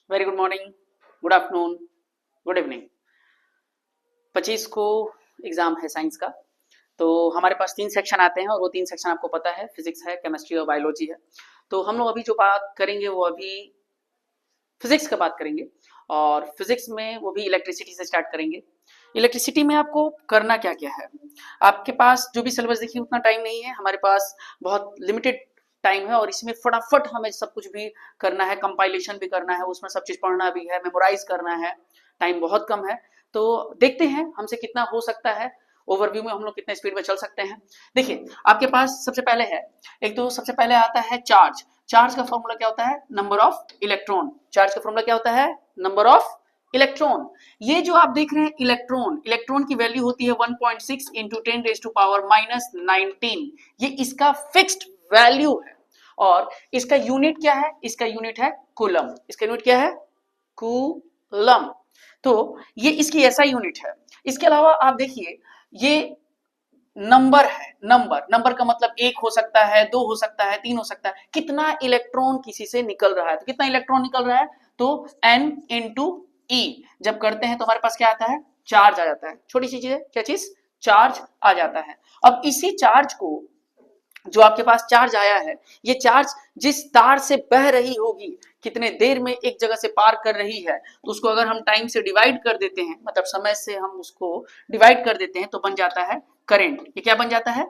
Very good morning, good afternoon, good evening. 25 को exam है science का। तो हमारे पास 3 सेक्शन आते हैं और वो 3 सेक्शन आपको पता है, फिजिक्स है, केमिस्ट्री और बायोलॉजी है। तो हम लोग अभी जो बात करेंगे वो अभी फिजिक्स का बात करेंगे और फिजिक्स में वो भी इलेक्ट्रिसिटी से स्टार्ट करेंगे। इलेक्ट्रिसिटी में आपको करना क्या क्या है, आपके पास जो भी सिलेबस देखिए उतना टाइम नहीं है, हमारे पास बहुत लिमिटेड टाइम है और इसमें फटाफट हमें सब कुछ भी करना है, कंपाइलेशन भी करना है, उसमें सब चीज पढ़ना भी है, मेमोराइज करना है, टाइम बहुत कम है। तो देखते हैं हमसे कितना हो सकता है, ओवरव्यू में हम लोग कितने स्पीड में चल सकते हैं। देखिए आपके पास सबसे पहले है, एक तो सबसे पहले आता है चार्ज। चार्ज का फॉर्मूला क्या होता है? Number of electron. चार्ज का फॉर्मूला क्या होता है? Number of electron. ये जो आप देख रहे हैं इलेक्ट्रॉन, इलेक्ट्रॉन की वैल्यू होती है 1.6 into 10 raise to power minus 19। ये इसका फिक्स्ड वैल्यू है और इसका यूनिट क्या है? इसका यूनिट है कूलम। इसका यूनिट क्या है? कूलम। तो ये इसकी ऐसा यूनिट है। इसके अलावा आप देखिए ये नंबर है, नंबर, नंबर का मतलब एक हो सकता है, दो हो सकता है, तीन हो सकता है। कितना इलेक्ट्रॉन किसी से निकल रहा है, तो कितना इलेक्ट्रॉन निकल रहा है? तो n इंटू ई जब करते हैं तो हमारे पास क्या आता है? चार्ज आ जाता है। छोटी सी चीज है, क्या चीज? चार्ज आ जाता है। अब इसी चार्ज को, जो आपके पास चार्ज आया है, ये चार्ज जिस तार से बह रही होगी, कितने देर में एक जगह से पार कर रही है, तो उसको अगर हम टाइम से डिवाइड कर देते हैं, मतलब समय से हम उसको डिवाइड कर देते हैं, तो बन जाता है करंट। ये क्या बन जाता है?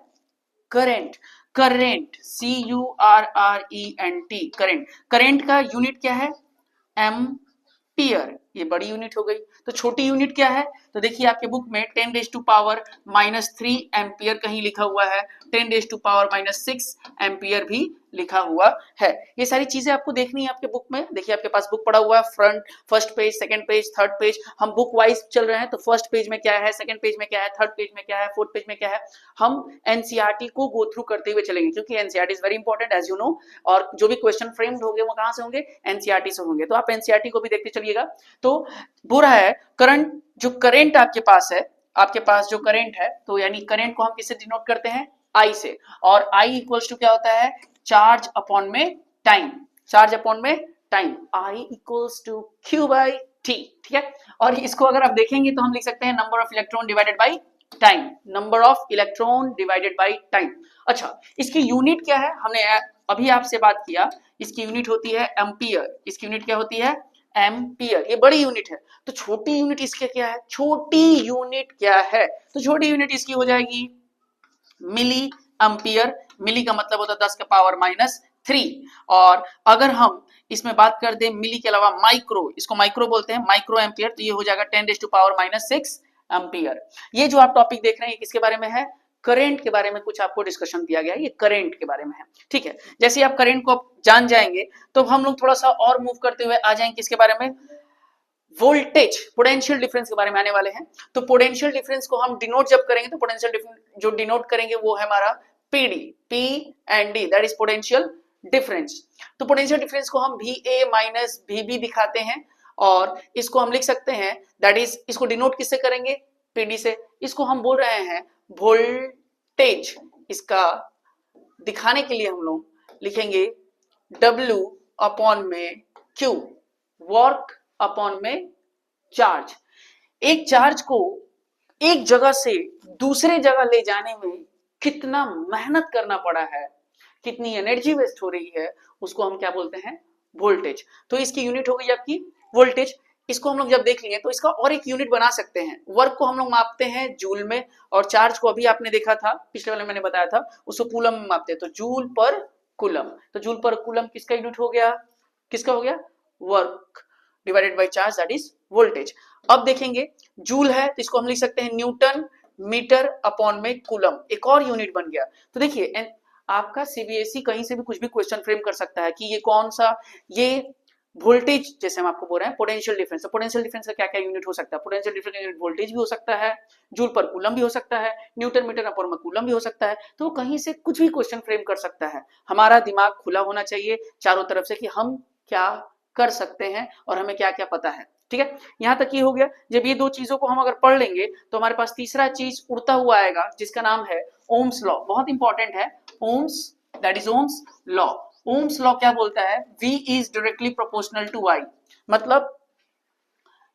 Current. Current, CURRENT, current. Current का यूनिट क्या है? एम्पियर। ये बड़ी यूनिट हो गई। तो छोटी यूनिट क्या है? तो देखिए आपके बुक में 10 raise to power minus 3 ampere कहीं लिखा हुआ है, 10 raise to power minus 6 ampere भी लिखा हुआ है। ये सारी चीजें आपको देखनी है आपके बुक में। देखिए आपके पास बुक पड़ा हुआ है, front, first page, second page, third page. हम बुक वाइज चल रहे हैं, तो फर्स्ट पेज में क्या है, सेकंड पेज में क्या है, थर्ड पेज में क्या है, फोर्थ पेज में क्या है। हम एनसीईआरटी को गो थ्रू करते हुए चलेंगे, क्योंकि NCERT is very important as you know. और जो भी क्वेश्चन फ्रेम्ड होंगे वो कहां से होंगे? एनसीईआरटी से होंगे। तो आप एनसीईआरटी को भी देखते चलिएगा। तो बोल रहा है करंट, जो करंट आपके पास है, आपके पास जो करंट है, तो यानी करंट को हम किससे डिनोट करते हैं? आई से। और आई इक्वल्स टू क्या होता है? चार्ज अपॉन में टाइम। चार्ज अपॉन में time, I equals to Q by T. ठीक है। और इसको अगर आप देखेंगे तो हम लिख सकते हैं number of electron divided by time. Number of electron divided by time. अच्छा, इसकी यूनिट क्या है? हमने अभी आपसे बात किया, इसकी यूनिट होती है एम्पियर। इसकी यूनिट क्या होती है? एम्पियर। ये बड़ी यूनिट है। तो छोटी यूनिट इसके क्या है? छोटी यूनिट क्या है? तो छोटी यूनिट इसकी हो जाएगी मिली एम्पियर। मिली का मतलब होता है 10 का पावर माइनस 3। और अगर हम इसमें बात कर दें मिली के अलावा माइक्रो, इसको माइक्रो बोलते हैं, माइक्रो एम्पियर, तो ये हो जाएगा 10 raise to power minus 6 ampere. ये जो आप टॉपिक देख रहे हैं किसके बारे में है? करंट के बारे में कुछ आपको डिस्कशन दिया गया है, ये करंट के बारे में है। ठीक है। जैसे आप करंट को जान जाएंगे तो हम लोग थोड़ा सा और मूव करते हुए आ जाएंगे किसके बारे में? वोल्टेज, पोटेंशियल डिफरेंस के बारे में आने वाले हैं। तो पोटेंशियल डिफरेंस को हम डिनोट जब करेंगे, तो पोटेंशियल डिफरेंस जो डिनोट करेंगे वो है हमारा PD, P and D, that is potential difference. तो पोटेंशियल डिफरेंस को हम VA माइनस VB दिखाते हैं और इसको हम लिख सकते हैं, दैट इज, इसको डिनोट किससे करेंगे? पीडी से। इसको हम बोल रहे हैं वोल्टेज। इसका दिखाने के लिए हम लोग लिखेंगे W अपॉन में Q, वर्क अपॉन में चार्ज। एक चार्ज को एक जगह से दूसरे जगह ले जाने में कितना मेहनत करना पड़ा है, कितनी एनर्जी वेस्ट हो रही है, उसको हम क्या बोलते हैं? वोल्टेज। तो इसकी यूनिट हो गई आपकी वोल्टेज। इसको हम लोग जब देख लिए तो इसका और एक यूनिट बना सकते हैं। वर्क को हम लोग मापते हैं जूल में और चार्ज को अभी आपने देखा था, पिछले वाले मैंने बताया था, उसको कूलम में मापते हैं, तो जूल पर कूलम। तो जूल पर कूलम किसका यूनिट हो गया? किसका हो गया? Work divided by charge, that is voltage. अब देखेंगे जूल है तो इसको हम लिख सकते हैं न्यूटन मीटर अपॉन में कूलम, एक और यूनिट बन गया। तो देखिए आपका सीबीएसई कहीं से भी कुछ भी क्वेश्चन फ्रेम कर सकता है कि ये कौन सा, ये वोल्टेज, जैसे हम आपको बोल रहे हैं पोटेंशियल डिफरेंस, तो पोटेंशियल डिफरेंस का क्या क्या यूनिट हो सकता है? पोटेंशियल डिफरेंस का यूनिट वोल्टेज भी हो सकता है, जूल पर कूलम भी हो सकता है, न्यूटन मीटर अपॉन में कूलम भी हो सकता है। तो कहीं से कुछ भी क्वेश्चन फ्रेम कर सकता है। हमारा दिमाग खुला होना चाहिए चारों तरफ से कि हम क्या कर सकते हैं और हमें क्या क्या पता है। ठीक है, यहां तक ये हो गया। जब ये दो चीजों को हम अगर पढ़ लेंगे तो हमारे पास तीसरा चीज उड़ता हुआ आएगा जिसका नाम है ओम्स लॉ। बहुत इंपॉर्टेंट है Ohm's that is Ohm's law. Ohm's law क्या बोलता है? V is directly proportional to I, मतलब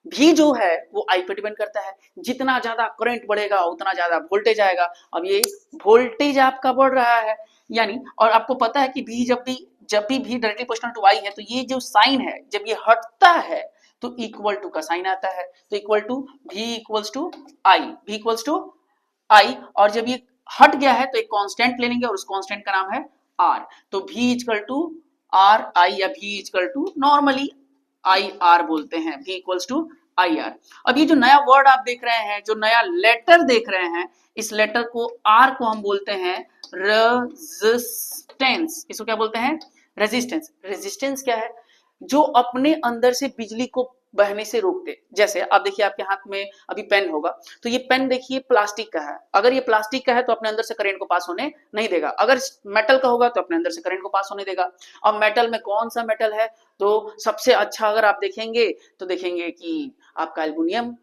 भी जो है वो आई पे डिपेंड करता है। जितना ज्यादा करंट बढ़ेगा उतना ज्यादा वोल्टेज आएगा। अब ये वोल्टेज आपका बढ़ रहा है यानी, और आपको पता है कि भी जब भी डायरेक्टली प्रोपोर्शनल टू आई है तो ये जो साइन है जब ये हटता है तो इक्वल टू का साइन आता है, तो इक्वल टू भी इक्वल्स टू आई, भी इक्वल्स टू आई। और जब ये हट गया है तो एक कांस्टेंट ले लेंगे और उस कांस्टेंट का नाम है आर, तो भी इक्वल टू आर आई या भी equal to normally I R बोलते हैं, भी इक्वल्स टू आई आर। अब ये जो नया वर्ड आप देख रहे हैं, जो नया लेटर देख रहे हैं, इस लेटर को आर को हम बोलते हैं रेजिस्टेंस। इसको क्या बोलते हैं? रेजिस्टेंस। रेजिस्टेंस क्या है? जो अपने अंदर से बिजली को बहने से रोकते। जैसे आप देखिए आपके हाथ में अभी पेन होगा, तो ये पेन देखिए प्लास्टिक का है, अगर ये प्लास्टिक का है तो अपने अंदर से करंट को पास होने नहीं देगा। अगर मेटल का होगा तो अपने अंदर से करंट को पास होने देगा। अब मेटल में कौन सा मेटल है? तो सबसे अच्छा अगर आप देखेंगे तो देखेंगे कि आपका एल्युमिनियम,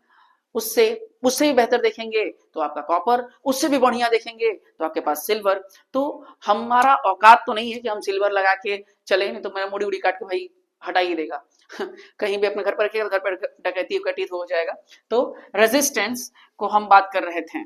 उससे उससे भी बेहतर देखेंगे तो आपका कॉपर, उससे भी बढ़िया देखेंगे तो आपके पास सिल्वर। तो हमारा औकात तो नहीं है कि हम सिल्वर लगा के चले, नहीं तो मेरा मुड़ी उड़ी काट के भाई हटा ही देगा कहीं भी अपने घर पर रखिएगा, घर पर डकैती हो जाएगा। तो रेजिस्टेंस को हम बात कर रहे थे।